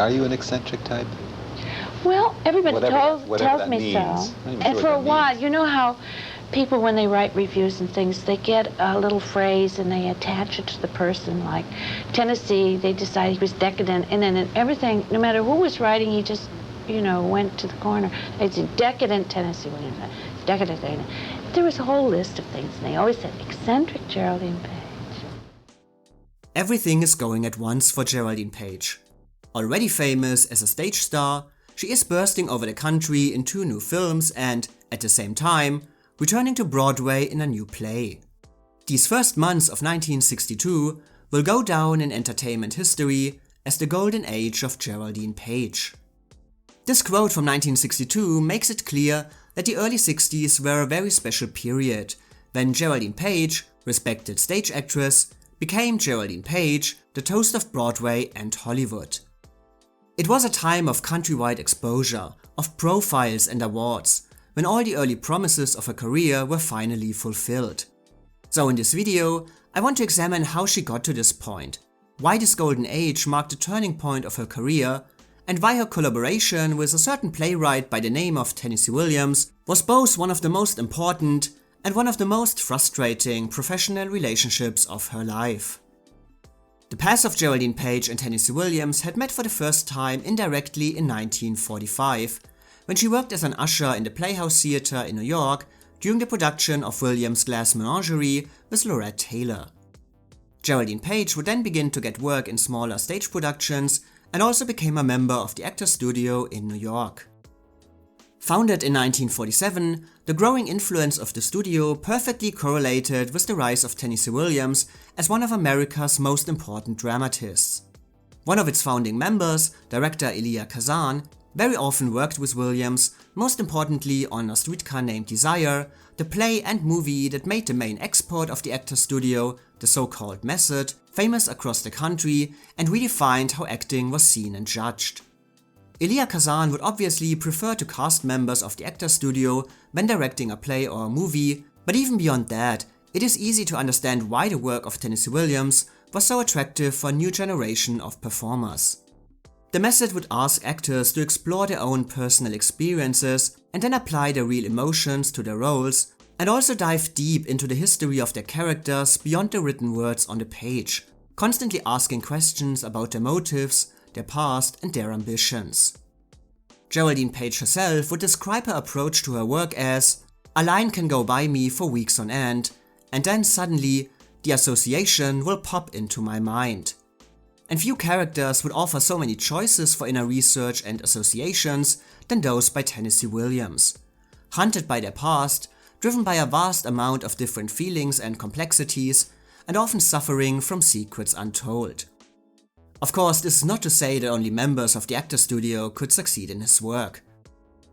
Are you an eccentric type? Well, everybody tells me means. so. And for a while, you know how people, when they write reviews and things, they get a little phrase and they attach it to the person. Like Tennessee, they decided he was decadent, and then everything, no matter who was writing, he just, went to the corner. It's a decadent Tennessee Williams, decadent. There was a whole list of things, and they always said eccentric Geraldine Page. Everything is going at once for Geraldine Page. Already famous as a stage star, she is bursting over the country in 2 new films and, at the same time, returning to Broadway in a new play. These first months of 1962 will go down in entertainment history as the golden age of Geraldine Page. This quote from 1962 makes it clear that the early 60s were a very special period, when Geraldine Page, respected stage actress, became Geraldine Page, the toast of Broadway and Hollywood. It was a time of countrywide exposure, of profiles and awards, when all the early promises of her career were finally fulfilled. So in this video, I want to examine how she got to this point, why this golden age marked the turning point of her career, and why her collaboration with a certain playwright by the name of Tennessee Williams was both one of the most important and one of the most frustrating professional relationships of her life. The paths of Geraldine Page and Tennessee Williams had met for the first time indirectly in 1945, when she worked as an usher in the Playhouse Theatre in New York during the production of Williams' Glass Menagerie with Laurette Taylor. Geraldine Page would then begin to get work in smaller stage productions and also became a member of the Actors Studio in New York. Founded in 1947, the growing influence of the studio perfectly correlated with the rise of Tennessee Williams as one of America's most important dramatists. One of its founding members, director Elia Kazan, very often worked with Williams, most importantly on A Streetcar Named Desire, the play and movie that made the main export of the Actors Studio, the so-called method, famous across the country and redefined how acting was seen and judged. Elia Kazan would obviously prefer to cast members of the Actors Studio when directing a play or a movie, but even beyond that, it is easy to understand why the work of Tennessee Williams was so attractive for a new generation of performers. The method would ask actors to explore their own personal experiences and then apply their real emotions to their roles, and also dive deep into the history of their characters beyond the written words on the page, constantly asking questions about their motives, their past and their ambitions. Geraldine Page herself would describe her approach to her work as, "A line can go by me for weeks on end, and then suddenly, the association will pop into my mind." And few characters would offer so many choices for inner research and associations than those by Tennessee Williams. Hunted by their past, driven by a vast amount of different feelings and complexities, and often suffering from secrets untold. Of course, this is not to say that only members of the Actors Studio could succeed in his work.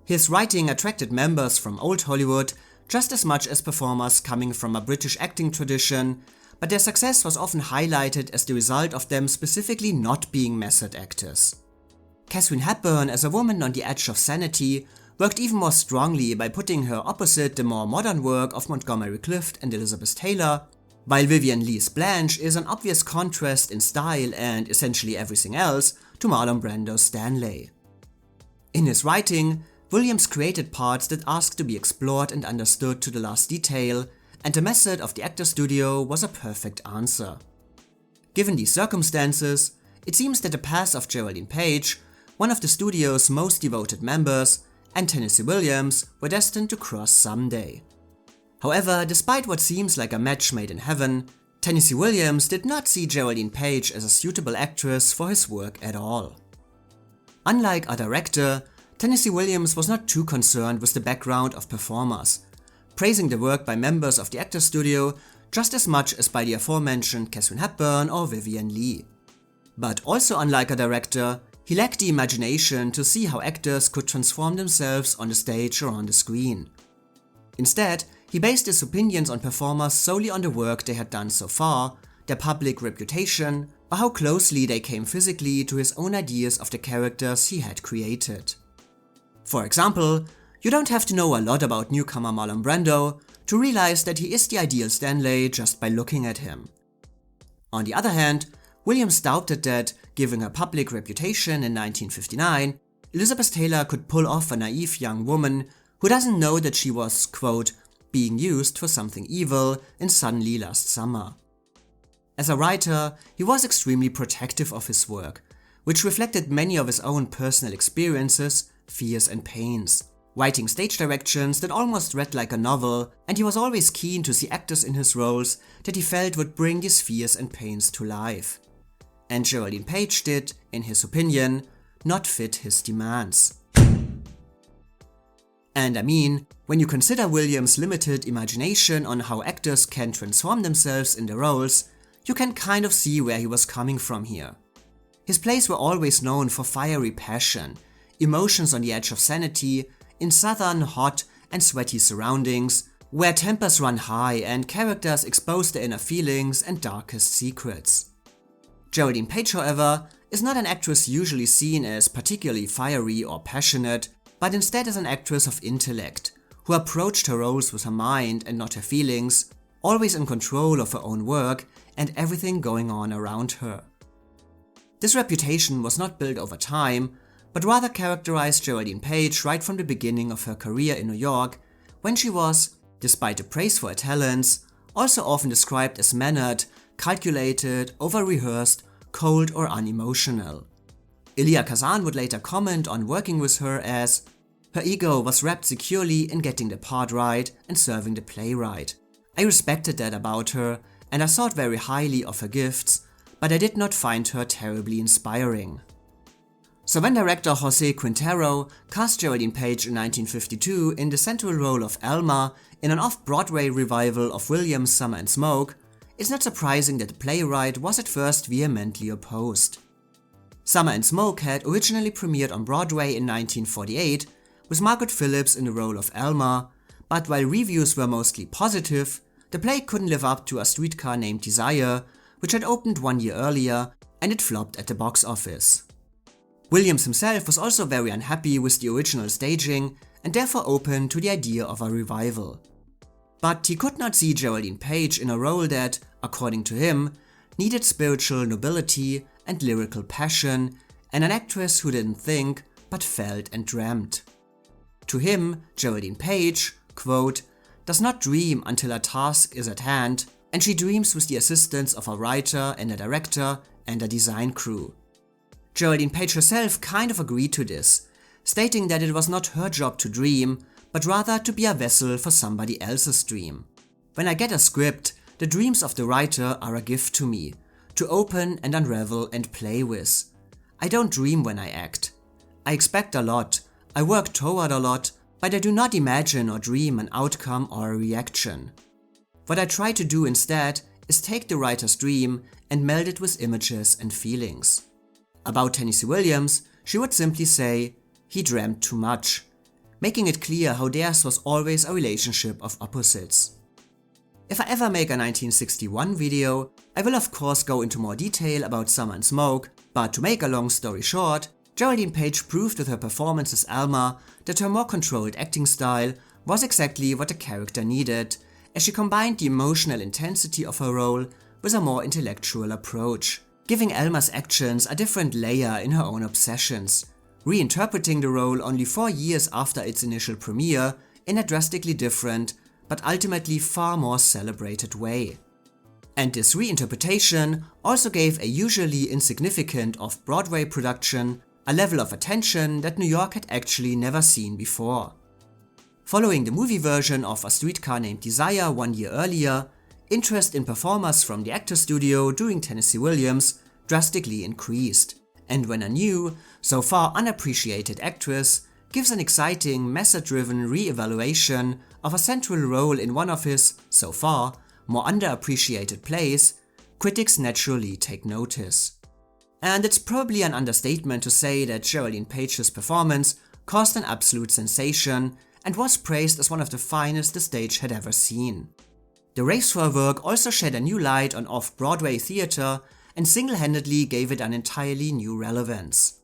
His writing attracted members from old Hollywood just as much as performers coming from a British acting tradition, but their success was often highlighted as the result of them specifically not being method actors. Katharine Hepburn, as a woman on the edge of sanity, worked even more strongly by putting her opposite the more modern work of Montgomery Clift and Elizabeth Taylor, while Vivien Leigh's Blanche is an obvious contrast in style and essentially everything else to Marlon Brando's Stanley. In his writing, Williams created parts that asked to be explored and understood to the last detail, and the method of the Actors Studio was a perfect answer. Given these circumstances, it seems that the paths of Geraldine Page, one of the studio's most devoted members, and Tennessee Williams were destined to cross someday. However, despite what seems like a match made in heaven, Tennessee Williams did not see Geraldine Page as a suitable actress for his work at all. Unlike a director, Tennessee Williams was not too concerned with the background of performers, praising the work by members of the Actors Studio just as much as by the aforementioned Katharine Hepburn or Vivien Leigh. But also unlike a director, he lacked the imagination to see how actors could transform themselves on the stage or on the screen. Instead, he based his opinions on performers solely on the work they had done so far, their public reputation, or how closely they came physically to his own ideas of the characters he had created. For example, you don't have to know a lot about newcomer Marlon Brando to realize that he is the ideal Stanley just by looking at him. On the other hand, Williams doubted that, given her public reputation in 1959, Elizabeth Taylor could pull off a naive young woman who doesn't know that she was, quote, being used for something evil in Suddenly Last Summer. As a writer, he was extremely protective of his work, which reflected many of his own personal experiences, fears and pains, writing stage directions that almost read like a novel, and he was always keen to see actors in his roles that he felt would bring these fears and pains to life. And Geraldine Page did, in his opinion, not fit his demands. And I mean, when you consider Williams' limited imagination on how actors can transform themselves in their roles, you can kind of see where he was coming from here. His plays were always known for fiery passion, emotions on the edge of sanity, in southern, hot and sweaty surroundings, where tempers run high and characters expose their inner feelings and darkest secrets. Geraldine Page, however, is not an actress usually seen as particularly fiery or passionate, but instead as an actress of intellect, who approached her roles with her mind and not her feelings, always in control of her own work and everything going on around her. This reputation was not built over time, but rather characterized Geraldine Page right from the beginning of her career in New York, when she was, despite the praise for her talents, also often described as mannered, calculated, over-rehearsed, cold or unemotional. Elia Kazan would later comment on working with her as, her ego was wrapped securely in getting the part right and serving the play right. I respected that about her, and I thought very highly of her gifts, but I did not find her terribly inspiring. So when director Jose Quintero cast Geraldine Page in 1952 in the central role of Alma in an off-Broadway revival of Williams' Summer and Smoke, it's not surprising that the playwright was at first vehemently opposed. Summer and Smoke had originally premiered on Broadway in 1948 with Margaret Phillips in the role of Alma, but while reviews were mostly positive, the play couldn't live up to A Streetcar Named Desire, which had opened 1 year earlier, and it flopped at the box office. Williams himself was also very unhappy with the original staging and therefore open to the idea of a revival. But he could not see Geraldine Page in a role that, according to him, needed spiritual nobility and lyrical passion, and an actress who didn't think but felt and dreamt. To him, Geraldine Page, quote, does not dream until a task is at hand, and she dreams with the assistance of a writer and a director and a design crew. Geraldine Page herself kind of agreed to this, stating that it was not her job to dream, but rather to be a vessel for somebody else's dream. When I get a script, the dreams of the writer are a gift to me, to open and unravel and play with. I don't dream when I act. I expect a lot, I work toward a lot, but I do not imagine or dream an outcome or a reaction. What I try to do instead is take the writer's dream and meld it with images and feelings. About Tennessee Williams, she would simply say, he dreamt too much, making it clear how theirs was always a relationship of opposites. If I ever make a 1961 video, I will of course go into more detail about Summer and Smoke, but to make a long story short, Geraldine Page proved with her performance as Alma that her more controlled acting style was exactly what the character needed, as she combined the emotional intensity of her role with a more intellectual approach, giving Alma's actions a different layer in her own obsessions, reinterpreting the role only 4 years after its initial premiere in a drastically different, but ultimately far more celebrated way. And this reinterpretation also gave a usually insignificant off-Broadway production a level of attention that New York had actually never seen before. Following the movie version of A Streetcar Named Desire 1 year earlier, interest in performers from the actor studio doing Tennessee Williams drastically increased, and when a new, so far unappreciated actress gives an exciting, method-driven re-evaluation of a central role in one of his, so far, more underappreciated plays, critics naturally take notice. And it's probably an understatement to say that Geraldine Page's performance caused an absolute sensation and was praised as one of the finest the stage had ever seen. The race for her work also shed a new light on off-Broadway theatre and single-handedly gave it an entirely new relevance.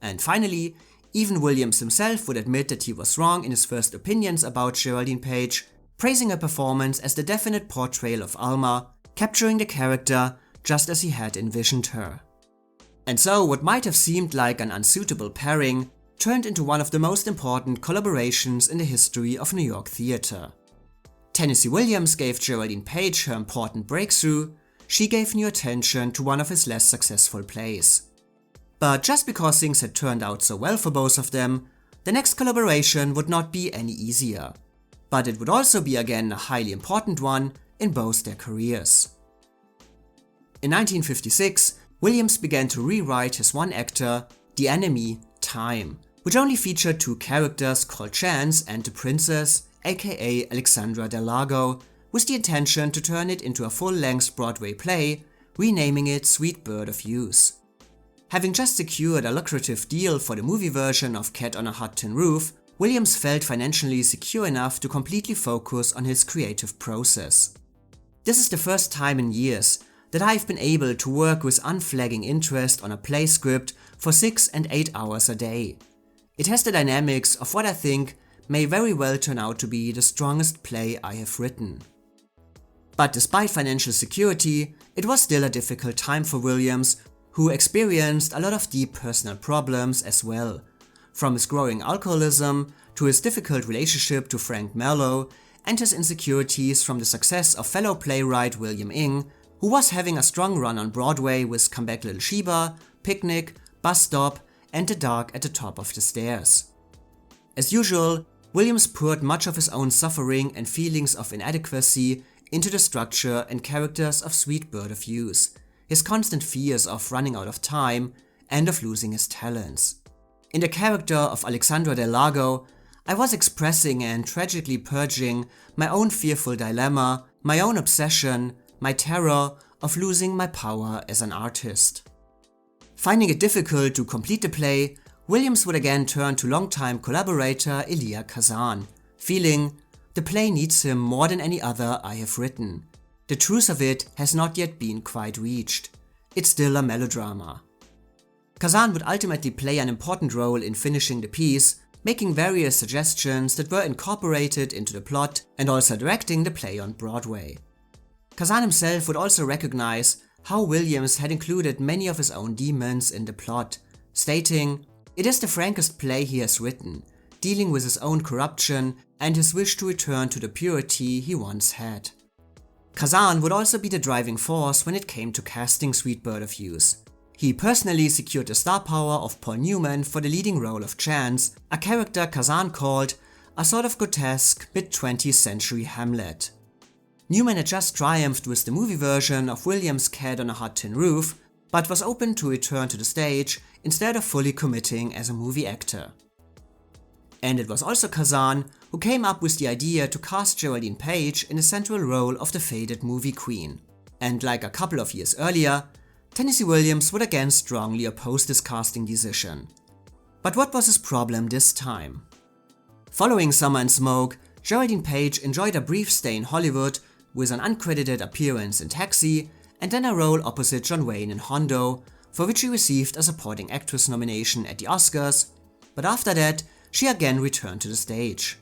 And finally, even Williams himself would admit that he was wrong in his first opinions about Geraldine Page, praising her performance as the definite portrayal of Alma, capturing the character just as he had envisioned her. And so what might have seemed like an unsuitable pairing turned into one of the most important collaborations in the history of New York theatre. Tennessee Williams gave Geraldine Page her important breakthrough, she gave new attention to one of his less successful plays. But just because things had turned out so well for both of them, the next collaboration would not be any easier. But it would also be again a highly important one in both their careers. In 1956, Williams began to rewrite his one-actor, The Enemy, Time, which only featured two characters called Chance and the Princess, aka Alexandra Del Lago, with the intention to turn it into a full-length Broadway play, renaming it Sweet Bird of Youth. Having just secured a lucrative deal for the movie version of Cat on a Hot Tin Roof, Williams felt financially secure enough to completely focus on his creative process. This is the first time in years that I've been able to work with unflagging interest on a play script for 6 and 8 hours a day. It has the dynamics of what I think may very well turn out to be the strongest play I have written. But despite financial security, it was still a difficult time for Williams, who experienced a lot of deep personal problems as well, from his growing alcoholism to his difficult relationship to Frank Marlowe and his insecurities from the success of fellow playwright William Ing, who was having a strong run on Broadway with Come Back Little Sheba, Picnic, Bus Stop and The Dark at the Top of the Stairs. As usual, Williams poured much of his own suffering and feelings of inadequacy into the structure and characters of Sweet Bird of Youth, his constant fears of running out of time and of losing his talents. In the character of Alexandra Del Lago, I was expressing and tragically purging my own fearful dilemma, my own obsession, my terror of losing my power as an artist. Finding it difficult to complete the play, Williams would again turn to longtime collaborator Elia Kazan, feeling, "The play needs him more than any other I have written. The truth of it has not yet been quite reached. It's still a melodrama." Kazan would ultimately play an important role in finishing the piece, making various suggestions that were incorporated into the plot and also directing the play on Broadway. Kazan himself would also recognize how Williams had included many of his own demons in the plot, stating, "It is the frankest play he has written, dealing with his own corruption and his wish to return to the purity he once had." Kazan would also be the driving force when it came to casting Sweet Bird of Youth. He personally secured the star power of Paul Newman for the leading role of Chance, a character Kazan called a sort of grotesque mid-20th century Hamlet. Newman had just triumphed with the movie version of Williams' Cat on a Hot Tin Roof, but was open to return to the stage instead of fully committing as a movie actor. And it was also Kazan who came up with the idea to cast Geraldine Page in the central role of the faded movie queen. And like a couple of years earlier, Tennessee Williams would again strongly oppose this casting decision. But what was his problem this time? Following Summer and Smoke, Geraldine Page enjoyed a brief stay in Hollywood with an uncredited appearance in Taxi and then a role opposite John Wayne in Hondo, for which she received a supporting actress nomination at the Oscars, but after that she again returned to the stage.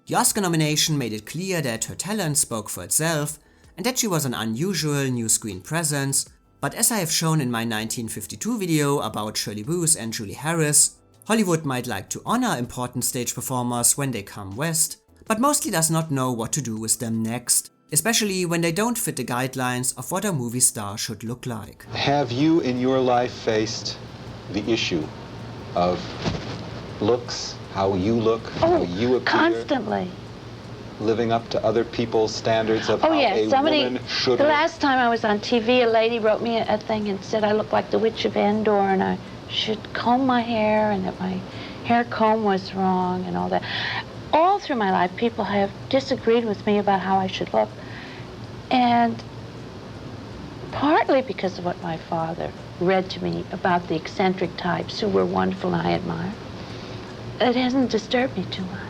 The Oscar nomination made it clear that her talent spoke for itself and that she was an unusual new screen presence, but as I have shown in my 1952 video about Shirley Booth and Julie Harris, Hollywood might like to honor important stage performers when they come west, but mostly does not know what to do with them next, especially when they don't fit the guidelines of what a movie star should look like. Have you in your life faced the issue of looks, how you look, how you appear? Constantly. Living up to other people's standards of how yes, a woman should the look? last time I was on TV, a lady wrote me a thing and said I looked like the Witch of Endor and I should comb my hair and that my hair comb was wrong and all that. All through my life, people have disagreed with me about how I should look. And partly because of what my father read to me about the eccentric types who were wonderful and I admire, it hasn't disturbed me too much.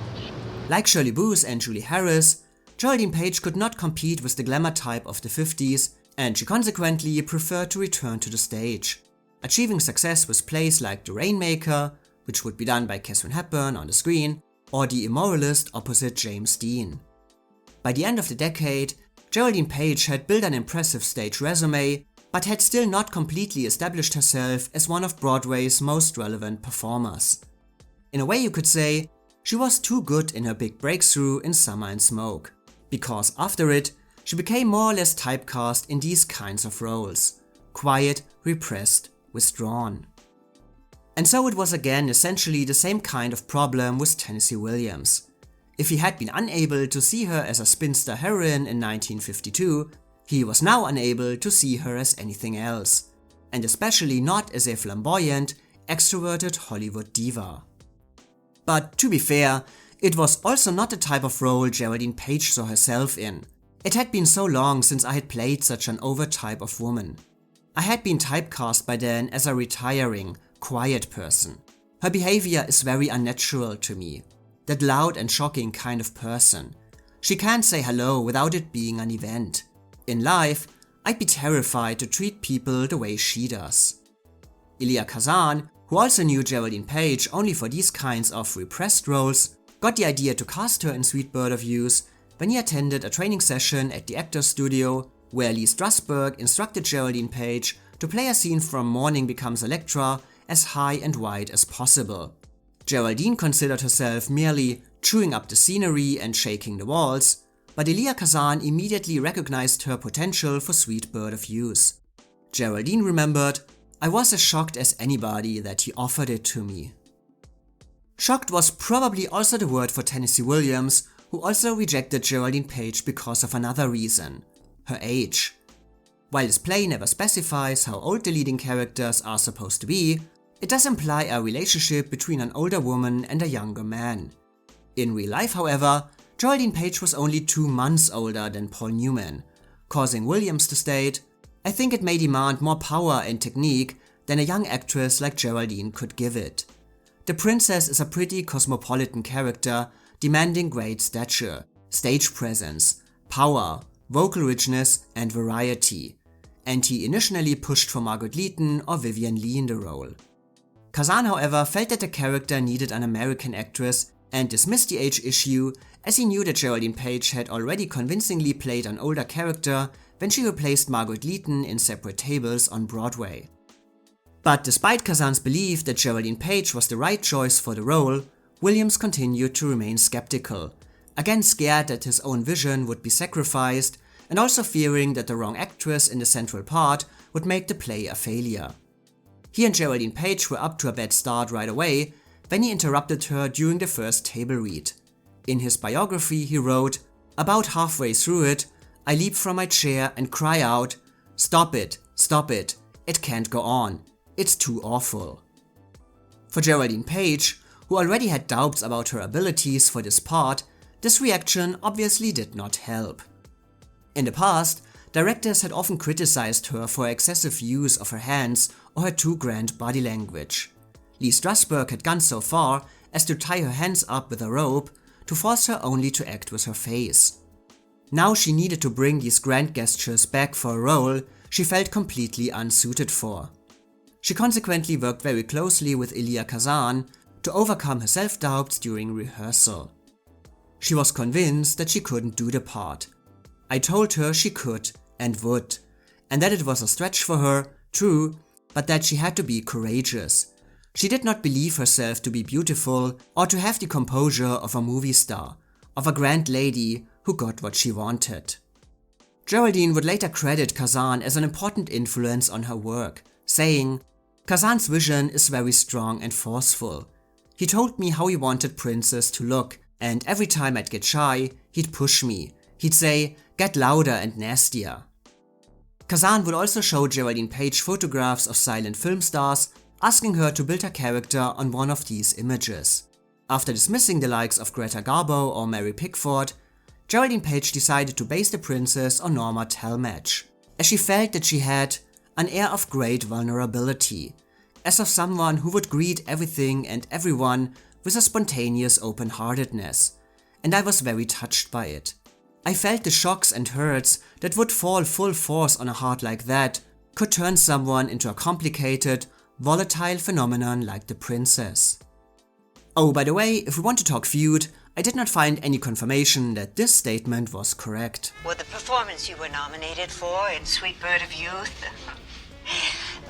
Like Shirley Booth and Julie Harris, Geraldine Page could not compete with the glamour type of the 50s, and she consequently preferred to return to the stage, achieving success with plays like The Rainmaker, which would be done by Katharine Hepburn on the screen, or The Immoralist opposite James Dean. By the end of the decade, Geraldine Page had built an impressive stage resume, but had still not completely established herself as one of Broadway's most relevant performers. In a way you could say, she was too good in her big breakthrough in Summer and Smoke, because after it, she became more or less typecast in these kinds of roles: quiet, repressed, withdrawn. And so it was again essentially the same kind of problem with Tennessee Williams. If he had been unable to see her as a spinster heroine in 1952, he was now unable to see her as anything else, and especially not as a flamboyant, extroverted Hollywood diva. But to be fair, it was also not the type of role Geraldine Page saw herself in. It had been so long since I had played such an overt type of woman. I had been typecast by then as a retiring, quiet person. Her behavior is very unnatural to me. That loud and shocking kind of person. She can't say hello without it being an event. In life, I'd be terrified to treat people the way she does. Elia Kazan, who also knew Geraldine Page only for these kinds of repressed roles, got the idea to cast her in Sweet Bird of Youth when he attended a training session at the Actors Studio where Lee Strasberg instructed Geraldine Page to play a scene from Morning Becomes Electra as high and wide as possible. Geraldine considered herself merely chewing up the scenery and shaking the walls, but Elia Kazan immediately recognized her potential for Sweet Bird of Youth. Geraldine remembered, "I was as shocked as anybody that he offered it to me." Shocked was probably also the word for Tennessee Williams, who also rejected Geraldine Page because of another reason: her age. While this play never specifies how old the leading characters are supposed to be, it does imply a relationship between an older woman and a younger man. In real life, however, Geraldine Page was only 2 months older than Paul Newman, causing Williams to state, "I think it may demand more power and technique than a young actress like Geraldine could give it. The princess is a pretty cosmopolitan character demanding great stature, stage presence, power, vocal richness and variety, and he initially pushed for Margaret Leighton or Vivien Leigh in the role." Kazan, however, felt that the character needed an American actress and dismissed the age issue, as he knew that Geraldine Page had already convincingly played an older character when she replaced Margaret Leighton in Separate Tables on Broadway. But despite Kazan's belief that Geraldine Page was the right choice for the role, Williams continued to remain skeptical, again scared that his own vision would be sacrificed and also fearing that the wrong actress in the central part would make the play a failure. He and Geraldine Page were up to a bad start right away when he interrupted her during the first table read. In his biography he wrote, "About halfway through it, I leap from my chair and cry out, 'Stop it, it can't go on, it's too awful.'" For Geraldine Page, who already had doubts about her abilities for this part, this reaction obviously did not help. In the past, directors had often criticized her for excessive use of her hands or her too grand body language. Lee Strasberg had gone so far as to tie her hands up with a rope to force her only to act with her face. Now she needed to bring these grand gestures back for a role she felt completely unsuited for. She consequently worked very closely with Elia Kazan to overcome her self-doubts during rehearsal. She was convinced that she couldn't do the part. I told her she could and would, and that it was a stretch for her, true, but that she had to be courageous. She did not believe herself to be beautiful or to have the composure of a movie star, of a grand lady who got what she wanted. Geraldine would later credit Kazan as an important influence on her work, saying, "Kazan's vision is very strong and forceful. He told me how he wanted Princess to look, and every time I'd get shy, he'd push me. He'd say, 'Get louder and nastier.'" Kazan would also show Geraldine Page photographs of silent film stars, asking her to build her character on one of these images. After dismissing the likes of Greta Garbo or Mary Pickford, Geraldine Page decided to base the princess on Norma Talmadge, as she felt that she had an air of great vulnerability, as of someone who would greet everything and everyone with a spontaneous open-heartedness, and I was very touched by it. I felt the shocks and hurts that would fall full force on a heart like that could turn someone into a complicated, volatile phenomenon like the princess. Oh, by the way, if we want to talk feud, I did not find any confirmation that this statement was correct. Well, the performance you were nominated for in Sweet Bird of Youth,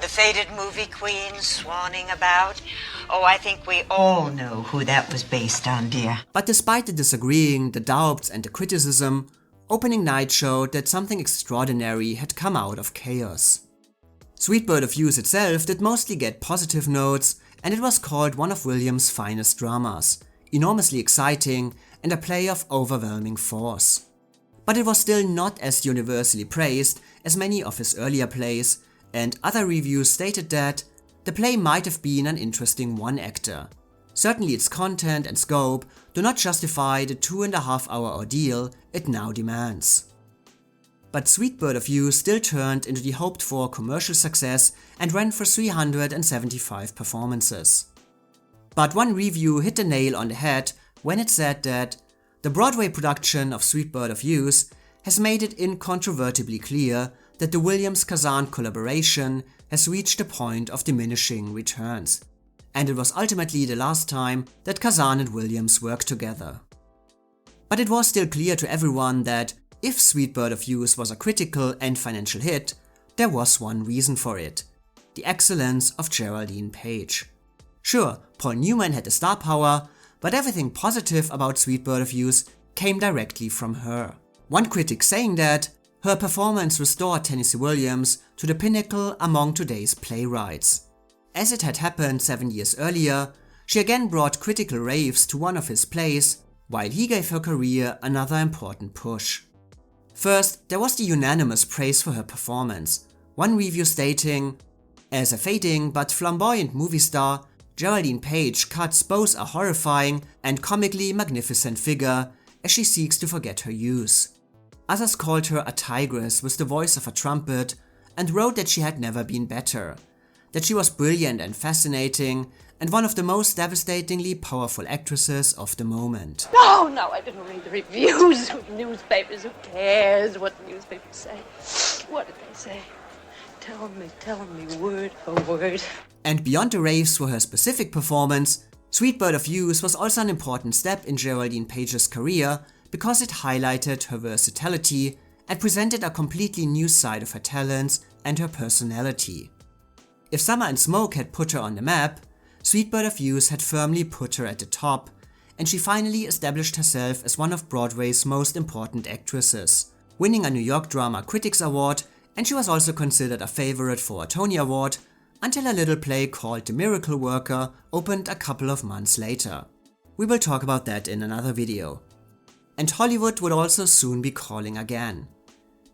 The faded movie queen swanning about. Oh, I think we all know who that was based on, dear. But despite the disagreeing, the doubts and the criticism, opening night showed that something extraordinary had come out of chaos. Sweet Bird of Youth itself did mostly get positive notes, and it was called one of Williams' finest dramas, enormously exciting and a play of overwhelming force. But it was still not as universally praised as many of his earlier plays, and other reviews stated that the play might have been an interesting one-actor. Certainly its content and scope do not justify the 2.5-hour ordeal it now demands. But Sweet Bird of Youth still turned into the hoped-for commercial success and ran for 375 performances. But one review hit the nail on the head when it said that the Broadway production of Sweet Bird of Youth has made it incontrovertibly clear that the Williams-Kazan collaboration has reached a point of diminishing returns, and it was ultimately the last time that Kazan and Williams worked together. But it was still clear to everyone that if Sweet Bird of Youth was a critical and financial hit, there was one reason for it: the excellence of Geraldine Page. Sure, Paul Newman had the star power, but everything positive about Sweet Bird of Youth came directly from her. One critic saying that her performance restored Tennessee Williams to the pinnacle among today's playwrights. As it had happened 7 years earlier, she again brought critical raves to one of his plays, while he gave her career another important push. First, there was the unanimous praise for her performance, one review stating, "As a fading but flamboyant movie star, Geraldine Page cuts both a horrifying and comically magnificent figure as she seeks to forget her youth." Others called her a tigress with the voice of a trumpet and wrote that she had never been better, that she was brilliant and fascinating and one of the most devastatingly powerful actresses of the moment. No, I didn't read the reviews. Newspapers, who cares what the newspapers say? What did they say? Tell me word for word. And beyond the raves for her specific performance, Sweet Bird of Youth was also an important step in Geraldine Page's career because it highlighted her versatility and presented a completely new side of her talents and her personality. If Summer and Smoke had put her on the map, Sweet Bird of Youth had firmly put her at the top, and she finally established herself as one of Broadway's most important actresses, winning a New York Drama Critics Award, and she was also considered a favorite for a Tony Award until a little play called The Miracle Worker opened a couple of months later. We will talk about that in another video. And Hollywood would also soon be calling again.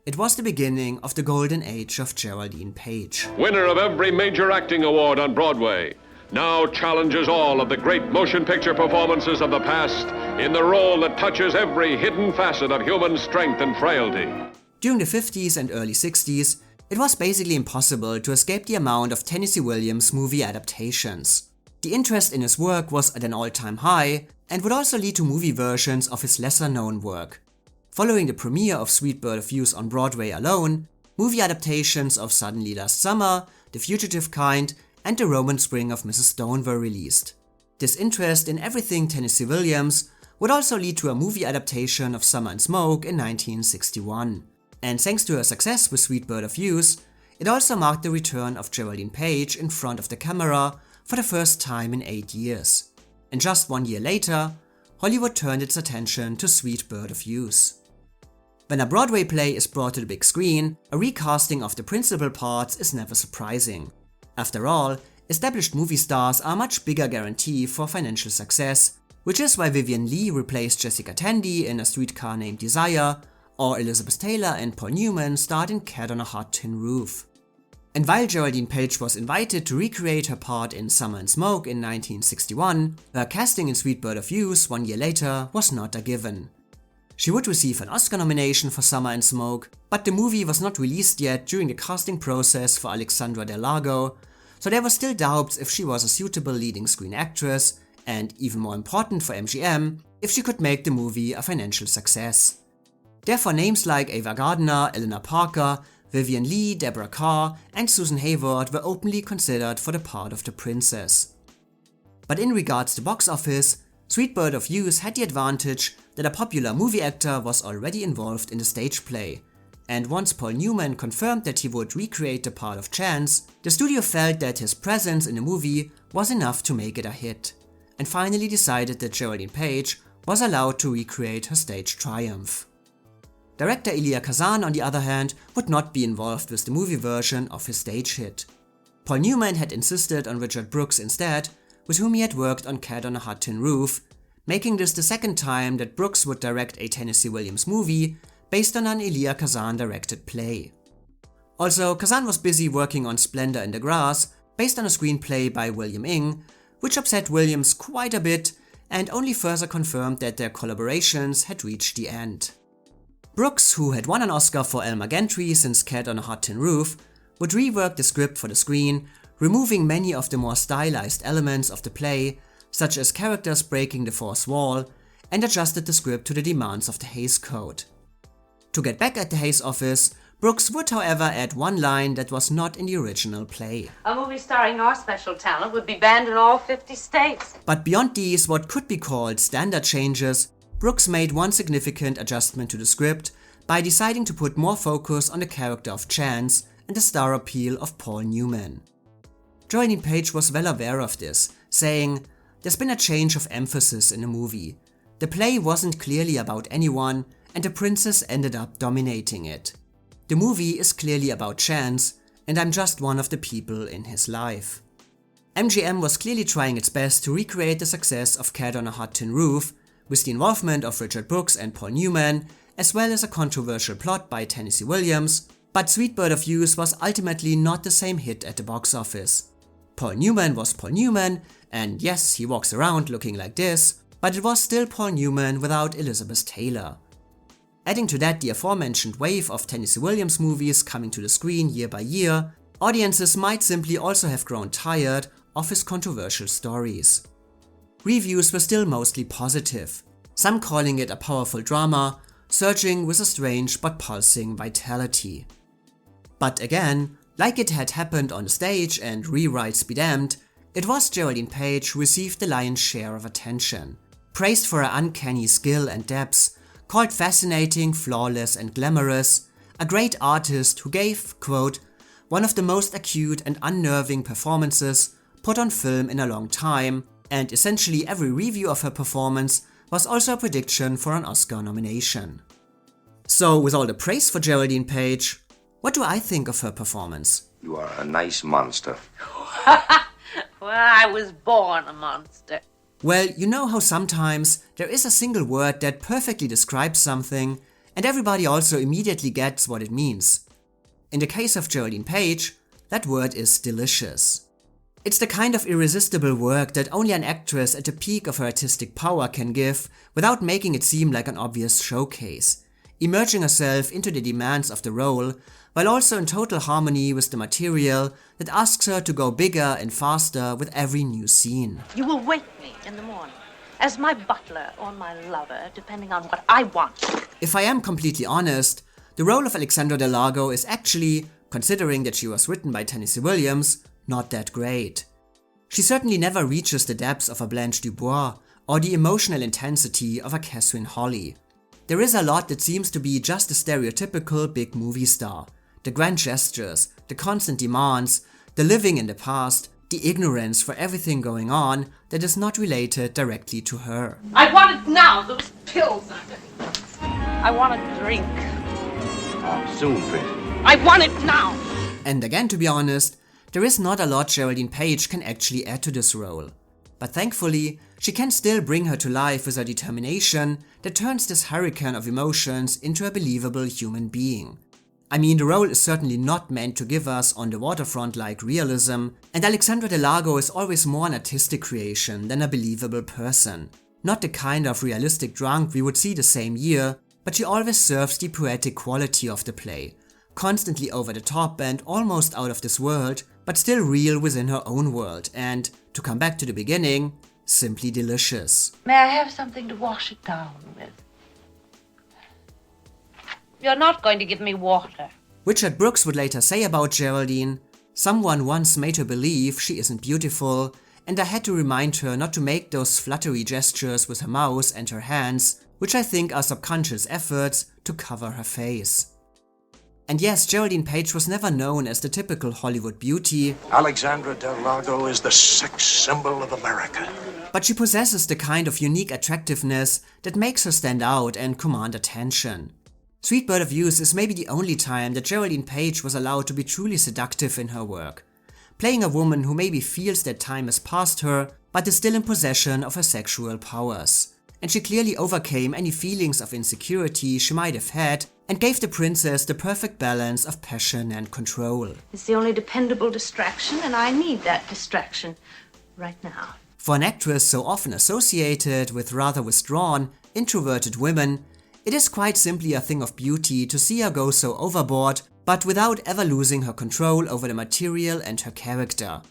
It was the beginning of the golden age of Geraldine Page. Winner of every major acting award on Broadway, now challenges all of the great motion picture performances of the past in the role that touches every hidden facet of human strength and frailty. During the 50s and early 60s, it was basically impossible to escape the amount of Tennessee Williams movie adaptations. The interest in his work was at an all-time high and would also lead to movie versions of his lesser-known work. Following the premiere of Sweet Bird of Youth on Broadway alone, movie adaptations of Suddenly Last Summer, The Fugitive Kind, and The Roman Spring of Mrs. Stone were released. This interest in everything Tennessee Williams would also lead to a movie adaptation of Summer and Smoke in 1961. And thanks to her success with Sweet Bird of Youth, it also marked the return of Geraldine Page in front of the camera for the first time in 8 years. And just 1 year later, Hollywood turned its attention to Sweet Bird of Youth. When a Broadway play is brought to the big screen, a recasting of the principal parts is never surprising. After all, established movie stars are a much bigger guarantee for financial success, which is why Vivien Leigh replaced Jessica Tandy in A Streetcar Named Desire, or Elizabeth Taylor and Paul Newman starred in Cat on a Hot Tin Roof. And while Geraldine Page was invited to recreate her part in Summer and Smoke in 1961, her casting in Sweet Bird of Youth 1 year later was not a given. She would receive an Oscar nomination for Summer and Smoke, but the movie was not released yet during the casting process for Alexandra Del Lago, so there were still doubts if she was a suitable leading screen actress, and even more important for MGM, if she could make the movie a financial success. Therefore names like Ava Gardner, Eleanor Parker, Vivien Leigh, Deborah Kerr, and Susan Hayward were openly considered for the part of the princess. But in regards to box office, Sweet Bird of Youth had the advantage that a popular movie actor was already involved in the stage play, and once Paul Newman confirmed that he would recreate the part of Chance, the studio felt that his presence in the movie was enough to make it a hit, and finally decided that Geraldine Page was allowed to recreate her stage triumph. Director Elia Kazan, on the other hand, would not be involved with the movie version of his stage hit. Paul Newman had insisted on Richard Brooks instead, with whom he had worked on Cat on a Hot Tin Roof, making this the second time that Brooks would direct a Tennessee Williams movie based on an Elia Kazan directed play. Also, Kazan was busy working on Splendor in the Grass, based on a screenplay by William Ing, which upset Williams quite a bit and only further confirmed that their collaborations had reached the end. Brooks, who had won an Oscar for Elmer Gantry since Cat on a Hot Tin Roof, would rework the script for the screen, removing many of the more stylized elements of the play, such as characters breaking the fourth wall, and adjusted the script to the demands of the Hays Code. To get back at the Hays office, Brooks would however add one line that was not in the original play. A movie starring our special talent would be banned in all 50 states. But beyond these, what could be called standard changes, Brooks made one significant adjustment to the script by deciding to put more focus on the character of Chance and the star appeal of Paul Newman. Geraldine Page was well aware of this, saying, "There's been a change of emphasis in the movie. The play wasn't clearly about anyone, and the princess ended up dominating it. The movie is clearly about Chance, and I'm just one of the people in his life." MGM was clearly trying its best to recreate the success of Cat on a Hot Tin Roof, with the involvement of Richard Brooks and Paul Newman, as well as a controversial plot by Tennessee Williams, but Sweet Bird of Youth was ultimately not the same hit at the box office. Paul Newman was Paul Newman, and yes, he walks around looking like this, but it was still Paul Newman without Elizabeth Taylor. Adding to that the aforementioned wave of Tennessee Williams movies coming to the screen year by year, audiences might simply also have grown tired of his controversial stories. Reviews were still mostly positive, some calling it a powerful drama, surging with a strange but pulsing vitality. But again, like it had happened on the stage and rewrites be damned, it was Geraldine Page who received the lion's share of attention. Praised for her uncanny skill and depth, called fascinating, flawless and glamorous, a great artist who gave, quote, "one of the most acute and unnerving performances put on film in a long time," and essentially every review of her performance was also a prediction for an Oscar nomination. So with all the praise for Geraldine Page, what do I think of her performance? You are a nice monster. Well, I was born a monster. Well, you know how sometimes there is a single word that perfectly describes something and everybody also immediately gets what it means. In the case of Geraldine Page, that word is delicious. It's the kind of irresistible work that only an actress at the peak of her artistic power can give without making it seem like an obvious showcase, immersing herself into the demands of the role while also in total harmony with the material that asks her to go bigger and faster with every new scene. You will wake me in the morning as my butler or my lover, depending on what I want. If I am completely honest, the role of Alexandra Delago is actually, considering that she was written by Tennessee Williams, not that great. She certainly never reaches the depths of a Blanche Dubois or the emotional intensity of a Catherine Holly. There is a lot that seems to be just a stereotypical big movie star. The grand gestures, the constant demands, the living in the past, the ignorance for everything going on that is not related directly to her. I want it now, those pills. I want a drink. Soon, pretty. I want it now. And again, to be honest, there is not a lot Geraldine Page can actually add to this role. But thankfully, she can still bring her to life with her determination that turns this hurricane of emotions into a believable human being. I mean, the role is certainly not meant to give us on the waterfront-like realism, and Alexandra Delago is always more an artistic creation than a believable person. Not the kind of realistic drunk we would see the same year, but she always serves the poetic quality of the play, constantly over the top and almost out of this world, but still real within her own world, and, to come back to the beginning, simply delicious. May I have something to wash it down with? You're not going to give me water. Richard Brooks would later say about Geraldine, "Someone once made her believe she isn't beautiful, and I had to remind her not to make those fluttery gestures with her mouth and her hands, which I think are subconscious efforts to cover her face." And yes, Geraldine Page was never known as the typical Hollywood beauty, Alexandra Del Lago is the sex symbol of America. but she possesses the kind of unique attractiveness that makes her stand out and command attention. Sweet Bird of Youth is maybe the only time that Geraldine Page was allowed to be truly seductive in her work, playing a woman who maybe feels that time has passed her, but is still in possession of her sexual powers. And she clearly overcame any feelings of insecurity she might have had and gave the princess the perfect balance of passion and control. It's the only dependable distraction, and I need that distraction right now. For an actress so often associated with rather withdrawn, introverted women, it is quite simply a thing of beauty to see her go so overboard, but without ever losing her control over the material and her character.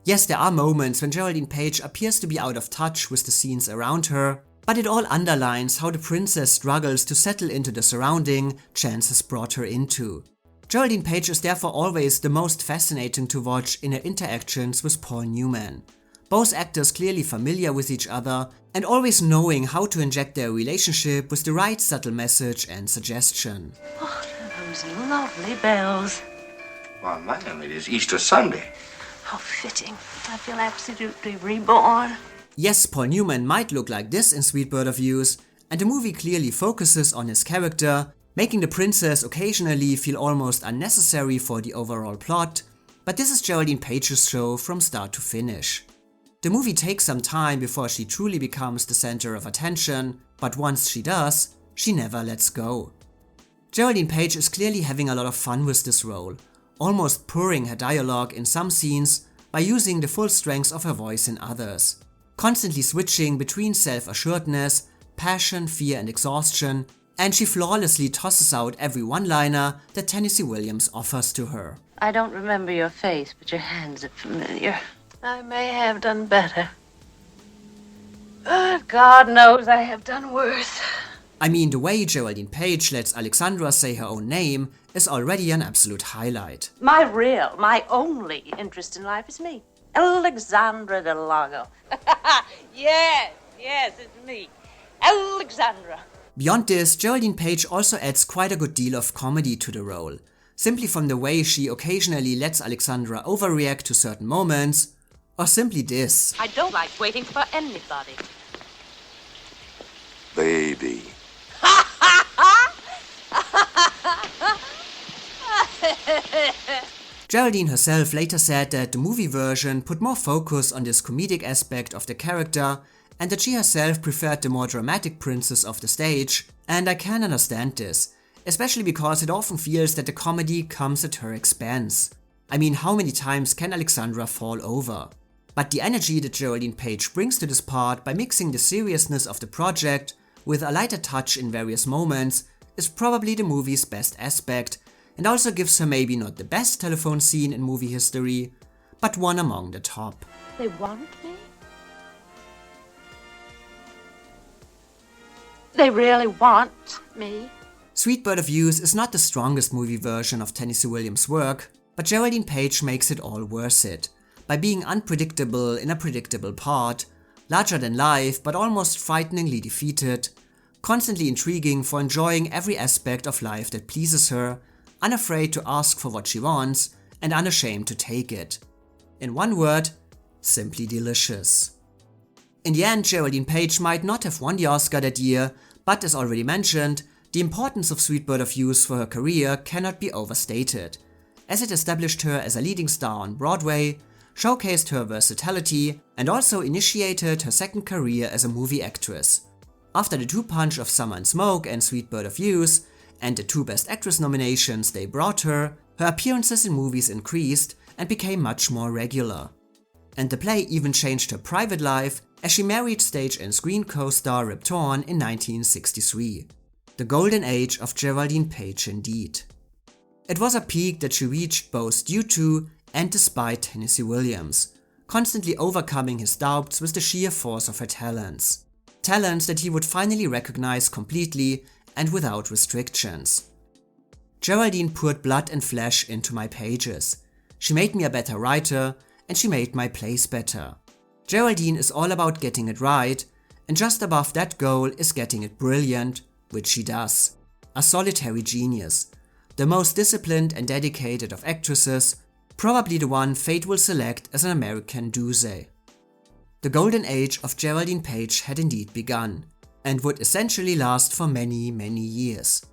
Yes, there are moments when Geraldine Page appears to be out of touch with the scenes around her, but it all underlines how the princess struggles to settle into the surrounding chance has brought her into. Geraldine Page is therefore always the most fascinating to watch in her interactions with Paul Newman. Both actors clearly familiar with each other and always knowing how to inject their relationship with the right subtle message and suggestion. Oh, those lovely bells. Well, ma'am, it is Easter Sunday. How fitting. I feel absolutely reborn. Yes, Paul Newman might look like this in Sweet Bird of Youth, and the movie clearly focuses on his character, making the princess occasionally feel almost unnecessary for the overall plot, but this is Geraldine Page's show from start to finish. The movie takes some time before she truly becomes the center of attention, but once she does, she never lets go. Geraldine Page is clearly having a lot of fun with this role, almost pouring her dialogue in some scenes by using the full strength of her voice in others, constantly switching between self-assuredness, passion, fear and exhaustion, and she flawlessly tosses out every one-liner that Tennessee Williams offers to her. I don't remember your face, but your hands are familiar. I may have done better. But God knows I have done worse. I mean, the way Geraldine Page lets Alexandra say her own name is already an absolute highlight. My only interest in life is me. Alexandra Del Lago. Yes, it's me. Alexandra. Beyond this, Geraldine Page also adds quite a good deal of comedy to the role, simply from the way she occasionally lets Alexandra overreact to certain moments, or simply this. I don't like waiting for anybody. Baby. Geraldine herself later said that the movie version put more focus on this comedic aspect of the character and that she herself preferred the more dramatic princess of the stage, and I can understand this, especially because it often feels that the comedy comes at her expense. I mean, how many times can Alexandra fall over? But the energy that Geraldine Page brings to this part by mixing the seriousness of the project with a lighter touch in various moments is probably the movie's best aspect, and also gives her maybe not the best telephone scene in movie history, but one among the top. They want me? They really want me? Sweet Bird of Youth is not the strongest movie version of Tennessee Williams' work, but Geraldine Page makes it all worth it, by being unpredictable in a predictable part, larger than life but almost frighteningly defeated, constantly intriguing for enjoying every aspect of life that pleases her, unafraid to ask for what she wants, and unashamed to take it. In one word, simply delicious. In the end, Geraldine Page might not have won the Oscar that year, but as already mentioned, the importance of Sweet Bird of Youth for her career cannot be overstated, as it established her as a leading star on Broadway, showcased her versatility, and also initiated her second career as a movie actress. After the two-punch of Summer and Smoke and Sweet Bird of Youth, and the 2 Best Actress nominations they brought her, her appearances in movies increased and became much more regular. And the play even changed her private life as she married stage and screen co-star Rip Torn in 1963. The golden age of Geraldine Page indeed. It was a peak that she reached both due to and despite Tennessee Williams, constantly overcoming his doubts with the sheer force of her talents. Talents that he would finally recognize completely and without restrictions. Geraldine poured blood and flesh into my pages. She made me a better writer, and she made my plays better. Geraldine is all about getting it right, and just above that goal is getting it brilliant, which she does. A solitary genius, the most disciplined and dedicated of actresses, probably the one fate will select as an American Duse. The golden age of Geraldine Page had indeed begun, and would essentially last for many, many years.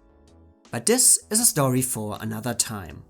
But this is a story for another time.